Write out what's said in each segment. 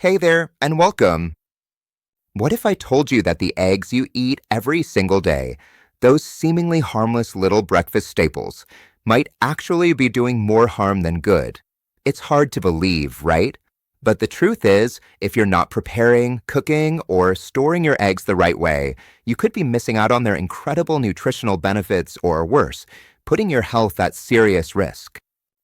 Hey there, and welcome. What if I told you that the eggs you eat every single day, those seemingly harmless little breakfast staples, might actually be doing more harm than good? It's hard to believe, right? But the truth is, if you're not preparing, cooking, or storing your eggs the right way, you could be missing out on their incredible nutritional benefits or worse, putting your health at serious risk.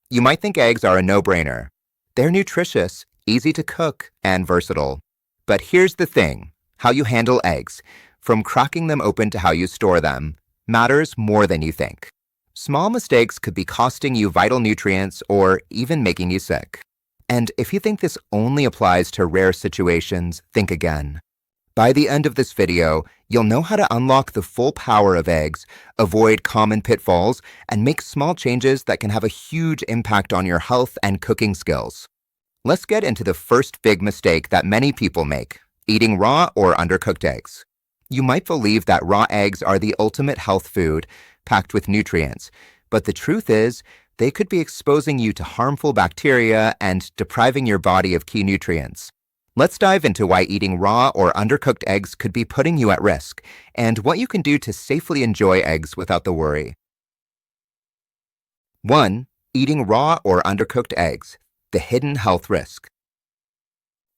You might think eggs are a no-brainer. They're nutritious, easy to cook, and versatile. But here's the thing. How you handle eggs, from cracking them open to how you store them, matters more than you think. Small mistakes could be costing you vital nutrients or even making you sick. And if you think this only applies to rare situations, think again. By the end of this video, you'll know how to unlock the full power of eggs, avoid common pitfalls, and make small changes that can have a huge impact on your health and cooking skills. Let's get into the first big mistake that many people make: eating raw or undercooked eggs. You might believe that raw eggs are the ultimate health food, packed with nutrients, but the truth is, they could be exposing you to harmful bacteria and depriving your body of key nutrients. Let's dive into why eating raw or undercooked eggs could be putting you at risk, and what you can do to safely enjoy eggs without the worry. 1. Eating raw or undercooked eggs, the hidden health risk.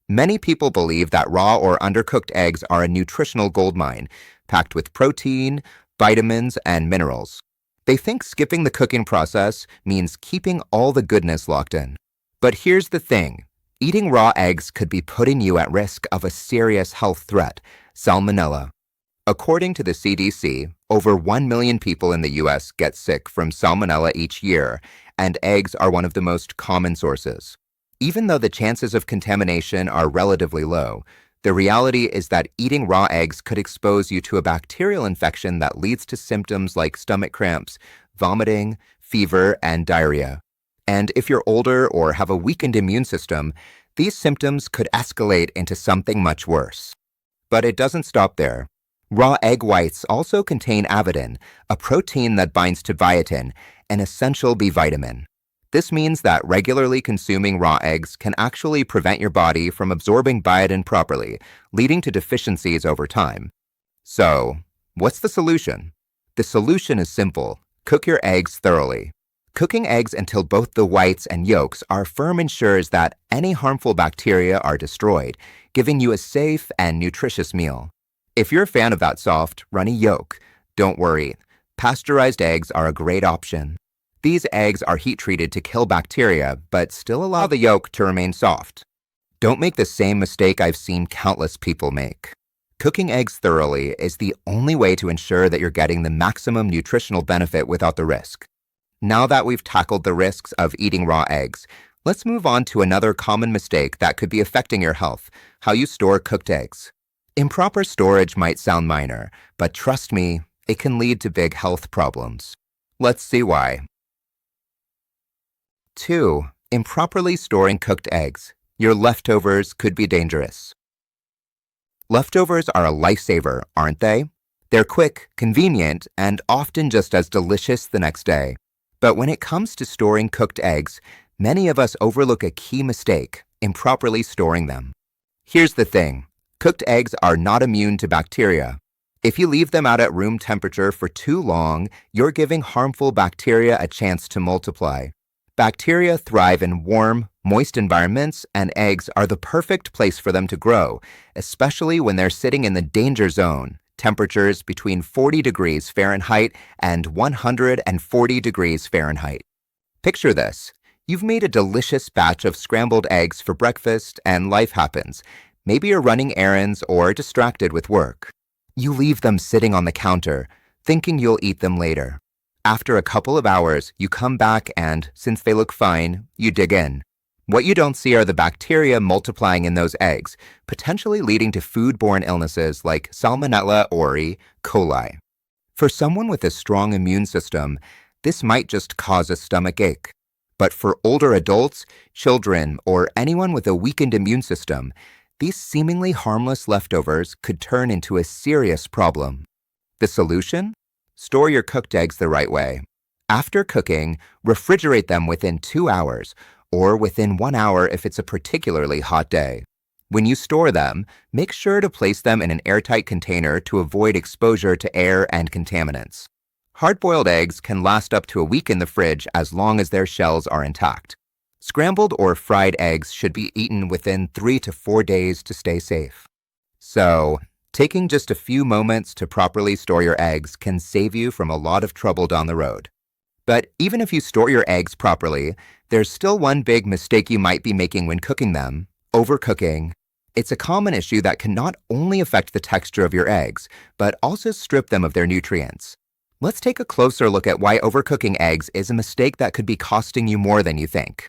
Many people believe that raw or undercooked eggs are a nutritional goldmine, packed with protein, vitamins, and minerals. They think skipping the cooking process means keeping all the goodness locked in. But here's the thing. Eating raw eggs could be putting you at risk of a serious health threat: Salmonella. According to the CDC, over 1 million people in the US get sick from Salmonella each year, and eggs are one of the most common sources. Even though the chances of contamination are relatively low, the reality is that eating raw eggs could expose you to a bacterial infection that leads to symptoms like stomach cramps, vomiting, fever, and diarrhea. And if you're older or have a weakened immune system, these symptoms could escalate into something much worse. But it doesn't stop there. Raw egg whites also contain avidin, a protein that binds to biotin, an essential B vitamin. This means that regularly consuming raw eggs can actually prevent your body from absorbing biotin properly, leading to deficiencies over time. So, what's the solution? The solution is simple: cook your eggs thoroughly. Cooking eggs until both the whites and yolks are firm ensures that any harmful bacteria are destroyed, giving you a safe and nutritious meal. If you're a fan of that soft, runny yolk, don't worry. Pasteurized eggs are a great option. These eggs are heat-treated to kill bacteria, but still allow the yolk to remain soft. Don't make the same mistake I've seen countless people make. Cooking eggs thoroughly is the only way to ensure that you're getting the maximum nutritional benefit without the risk. Now that we've tackled the risks of eating raw eggs, let's move on to another common mistake that could be affecting your health: how you store cooked eggs. Improper storage might sound minor, but trust me, it can lead to big health problems. Let's see why. 2. Improperly storing cooked eggs. Your leftovers could be dangerous. Leftovers are a lifesaver, aren't they? They're quick, convenient, and often just as delicious the next day. But when it comes to storing cooked eggs, many of us overlook a key mistake: improperly storing them. Here's the thing. Cooked eggs are not immune to bacteria. If you leave them out at room temperature for too long, you're giving harmful bacteria a chance to multiply. Bacteria thrive in warm, moist environments, and eggs are the perfect place for them to grow, especially when they're sitting in the danger zone, temperatures between 40 degrees Fahrenheit and 140 degrees Fahrenheit. Picture this. You've made a delicious batch of scrambled eggs for breakfast, and life happens. Maybe you're running errands or distracted with work. You leave them sitting on the counter, thinking you'll eat them later. After a couple of hours, you come back and, since they look fine, you dig in. What you don't see are the bacteria multiplying in those eggs, potentially leading to foodborne illnesses like Salmonella or E. coli. For someone with a strong immune system, this might just cause a stomach ache. But for older adults, children, or anyone with a weakened immune system, these seemingly harmless leftovers could turn into a serious problem. The solution? Store your cooked eggs the right way. After cooking, refrigerate them within 2 hours, or within 1 hour if it's a particularly hot day. When you store them, make sure to place them in an airtight container to avoid exposure to air and contaminants. Hard-boiled eggs can last up to a week in the fridge as long as their shells are intact. Scrambled or fried eggs should be eaten within 3 to 4 days to stay safe. So, taking just a few moments to properly store your eggs can save you from a lot of trouble down the road. But even if you store your eggs properly, there's still one big mistake you might be making when cooking them: overcooking. It's a common issue that can not only affect the texture of your eggs, but also strip them of their nutrients. Let's take a closer look at why overcooking eggs is a mistake that could be costing you more than you think.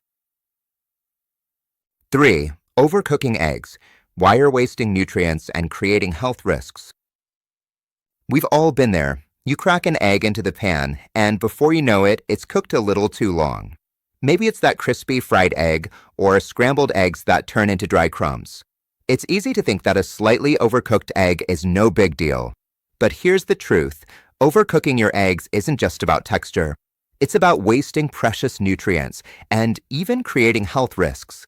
3. Overcooking eggs. Why you're wasting nutrients and creating health risks. We've all been there. You crack an egg into the pan, and before you know it, it's cooked a little too long. Maybe it's that crispy fried egg or scrambled eggs that turn into dry crumbs. It's easy to think that a slightly overcooked egg is no big deal. But here's the truth. Overcooking your eggs isn't just about texture. It's about wasting precious nutrients and even creating health risks.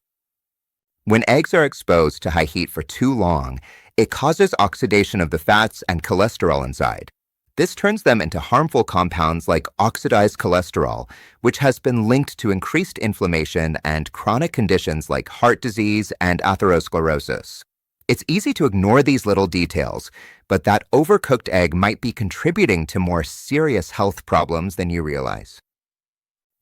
When eggs are exposed to high heat for too long, it causes oxidation of the fats and cholesterol inside. This turns them into harmful compounds like oxidized cholesterol, which has been linked to increased inflammation and chronic conditions like heart disease and atherosclerosis. It's easy to ignore these little details, but that overcooked egg might be contributing to more serious health problems than you realize.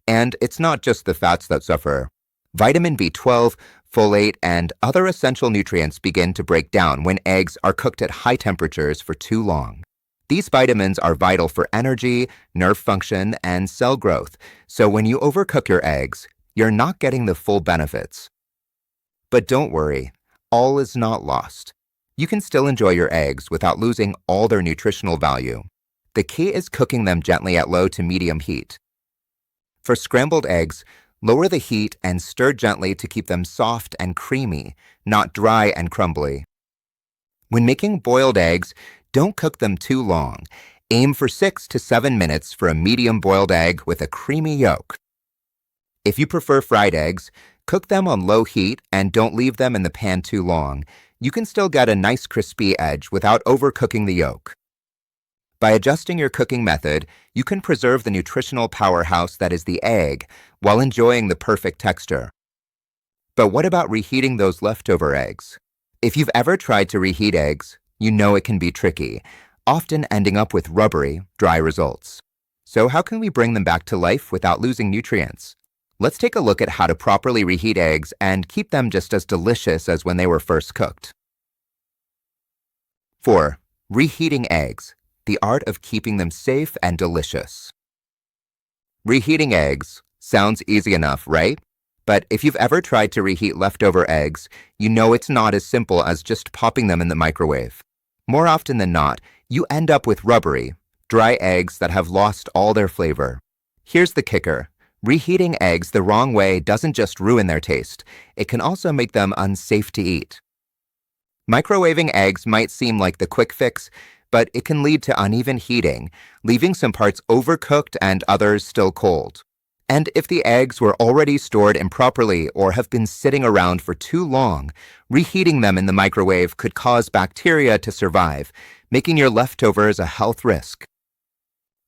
And it's not just the fats that suffer. Vitamin B12, folate, and other essential nutrients begin to break down when eggs are cooked at high temperatures for too long. These vitamins are vital for energy, nerve function, and cell growth, so when you overcook your eggs, you're not getting the full benefits. But don't worry, all is not lost. You can still enjoy your eggs without losing all their nutritional value. The key is cooking them gently at low to medium heat. For scrambled eggs, lower the heat and stir gently to keep them soft and creamy, not dry and crumbly. When making boiled eggs, don't cook them too long. Aim for 6 to 7 minutes for a medium boiled egg with a creamy yolk. If you prefer fried eggs, cook them on low heat and don't leave them in the pan too long. You can still get a nice crispy edge without overcooking the yolk. By adjusting your cooking method, you can preserve the nutritional powerhouse that is the egg while enjoying the perfect texture. But what about reheating those leftover eggs? If you've ever tried to reheat eggs, you know it can be tricky, often ending up with rubbery, dry results. So how can we bring them back to life without losing nutrients? Let's take a look at how to properly reheat eggs and keep them just as delicious as when they were first cooked. 4. Reheating eggs. The art of keeping them safe and delicious. Reheating eggs sounds easy enough, right? But if you've ever tried to reheat leftover eggs, you know it's not as simple as just popping them in the microwave. More often than not, you end up with rubbery, dry eggs that have lost all their flavor. Here's the kicker. Reheating eggs the wrong way doesn't just ruin their taste, it can also make them unsafe to eat. Microwaving eggs might seem like the quick fix, but it can lead to uneven heating, leaving some parts overcooked and others still cold. And if the eggs were already stored improperly or have been sitting around for too long, reheating them in the microwave could cause bacteria to survive, making your leftovers a health risk.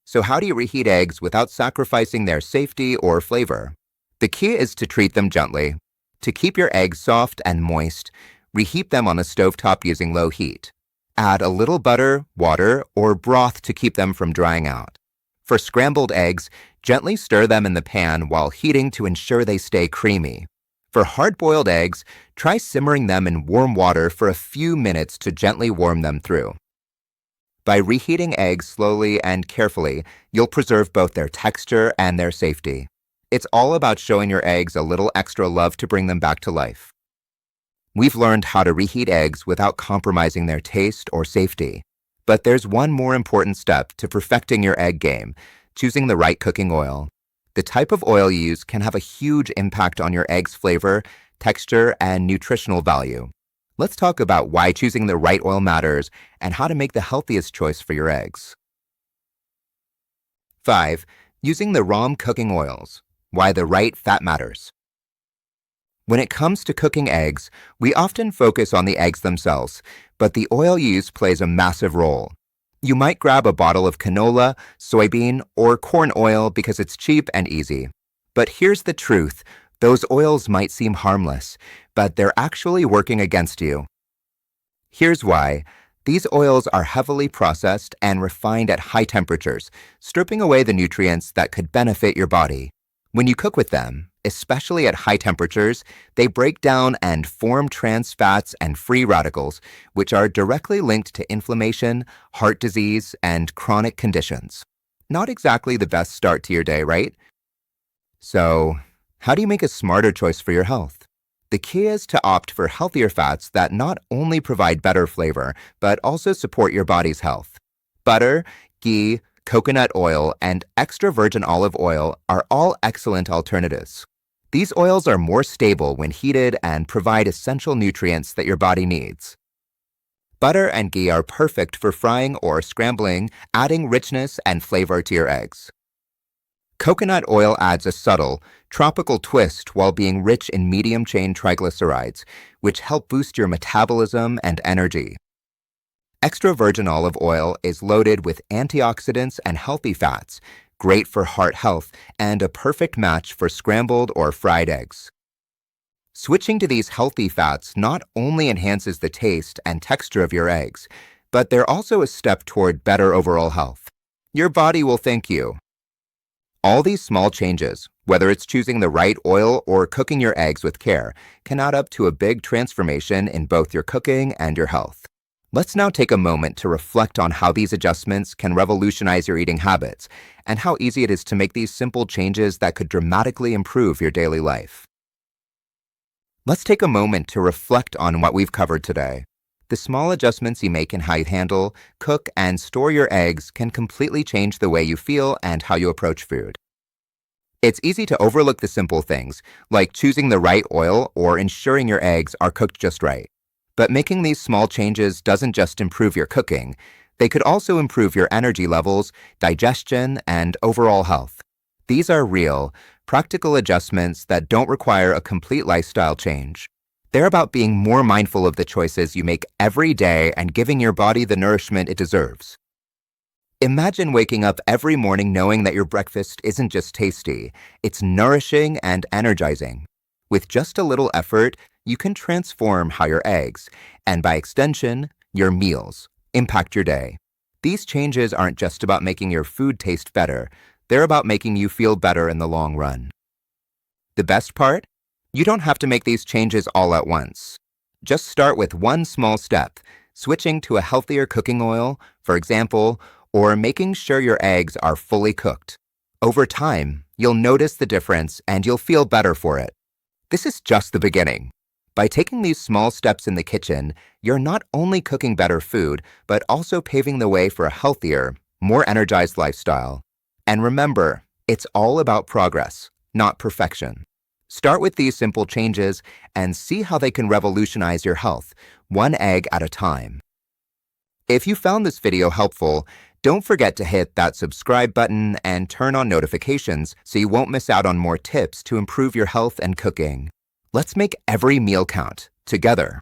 So how do you reheat eggs without sacrificing their safety or flavor? The key is to treat them gently. To keep your eggs soft and moist, reheat them on a stovetop using low heat. Add a little butter, water, or broth to keep them from drying out. For scrambled eggs, gently stir them in the pan while heating to ensure they stay creamy. For hard-boiled eggs, try simmering them in warm water for a few minutes to gently warm them through. By reheating eggs slowly and carefully, you'll preserve both their texture and their safety. It's all about showing your eggs a little extra love to bring them back to life. We've learned how to reheat eggs without compromising their taste or safety. But there's one more important step to perfecting your egg game: choosing the right cooking oil. The type of oil you use can have a huge impact on your egg's flavor, texture, and nutritional value. Let's talk about why choosing the right oil matters and how to make the healthiest choice for your eggs. 5. Using the wrong cooking oils. Why the right fat matters. When it comes to cooking eggs, we often focus on the eggs themselves, but the oil used plays a massive role. You might grab a bottle of canola, soybean, or corn oil because it's cheap and easy. But here's the truth. Those oils might seem harmless, but they're actually working against you. Here's why. These oils are heavily processed and refined at high temperatures, stripping away the nutrients that could benefit your body. When you cook with them, especially at high temperatures, they break down and form trans fats and free radicals, which are directly linked to inflammation, heart disease, and chronic conditions. Not exactly the best start to your day, right? So, how do you make a smarter choice for your health? The key is to opt for healthier fats that not only provide better flavor, but also support your body's health. Butter, ghee, coconut oil, and extra virgin olive oil are all excellent alternatives. These oils are more stable when heated and provide essential nutrients that your body needs. Butter and ghee are perfect for frying or scrambling, adding richness and flavor to your eggs. Coconut oil adds a subtle, tropical twist while being rich in medium-chain triglycerides, which help boost your metabolism and energy. Extra virgin olive oil is loaded with antioxidants and healthy fats, great for heart health, and a perfect match for scrambled or fried eggs. Switching to these healthy fats not only enhances the taste and texture of your eggs, but they're also a step toward better overall health. Your body will thank you. All these small changes, whether it's choosing the right oil or cooking your eggs with care, can add up to a big transformation in both your cooking and your health. Let's now take a moment to reflect on how these adjustments can revolutionize your eating habits and how easy it is to make these simple changes that could dramatically improve your daily life. Let's take a moment to reflect on what we've covered today. The small adjustments you make in how you handle, cook, and store your eggs can completely change the way you feel and how you approach food. It's easy to overlook the simple things, like choosing the right oil or ensuring your eggs are cooked just right. But making these small changes doesn't just improve your cooking, they could also improve your energy levels, digestion, and overall health. These are real, practical adjustments that don't require a complete lifestyle change. They're about being more mindful of the choices you make every day and giving your body the nourishment it deserves. Imagine waking up every morning knowing that your breakfast isn't just tasty, it's nourishing and energizing. With just a little effort, you can transform how your eggs, and by extension, your meals, impact your day. These changes aren't just about making your food taste better, they're about making you feel better in the long run. The best part? You don't have to make these changes all at once. Just start with one small step, switching to a healthier cooking oil, for example, or making sure your eggs are fully cooked. Over time, you'll notice the difference and you'll feel better for it. This is just the beginning. By taking these small steps in the kitchen, you're not only cooking better food, but also paving the way for a healthier, more energized lifestyle. And remember, it's all about progress, not perfection. Start with these simple changes and see how they can revolutionize your health, one egg at a time. If you found this video helpful, don't forget to hit that subscribe button and turn on notifications so you won't miss out on more tips to improve your health and cooking. Let's make every meal count, together.